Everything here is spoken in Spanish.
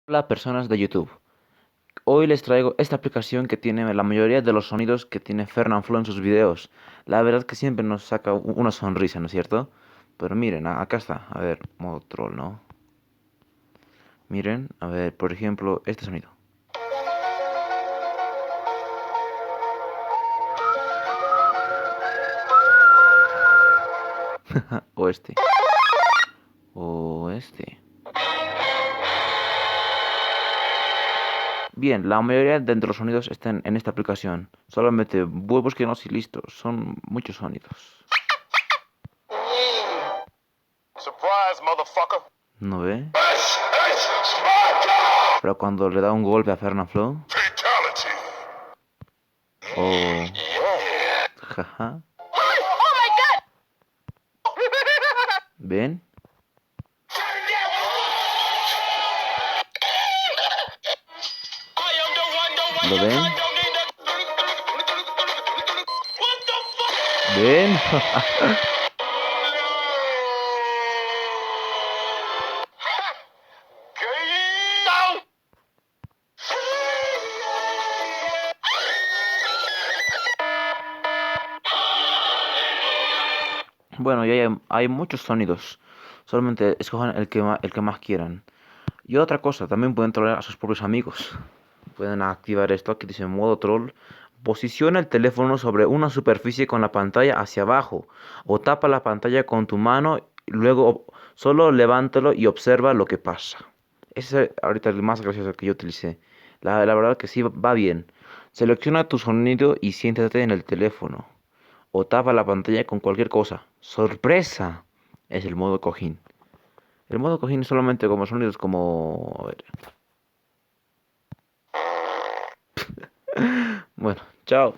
Hola personas de YouTube, hoy les traigo esta aplicación que tiene la mayoría de los sonidos que tiene Fernanfloo en sus videos. La verdad que siempre nos saca una sonrisa, ¿no es cierto? Pero miren, acá está, a ver, modo troll, ¿no? Miren, a ver, por ejemplo, este sonido. O este. O este. Bien, la mayoría de los sonidos están en esta aplicación. Solamente búsquenos y listo, son muchos sonidos. Surprise, motherfucker. ¿No ve? Sparta! Pero cuando le da un golpe a Fernanfloo, Fatality. o... Yeah. Jaja, Oh my god! ¿ven? ¿Lo ven? What the fuck? ¿Ven? Down! Bueno, ya hay muchos sonidos. Solamente escojan el que más quieran. Y otra cosa, también pueden trollear a sus propios amigos. Pueden activar esto que dice modo troll. Posiciona el teléfono sobre una superficie con la pantalla hacia abajo. O tapa la pantalla con tu mano. Y luego solo levántalo y observa lo que pasa. Ese es ahorita el más gracioso que yo utilicé. La verdad que sí va bien. Selecciona tu sonido y siéntate en el teléfono. O tapa la pantalla con cualquier cosa. ¡Sorpresa! Es el modo cojín. El modo cojín es solamente como sonidos como... A ver. Bueno, chao.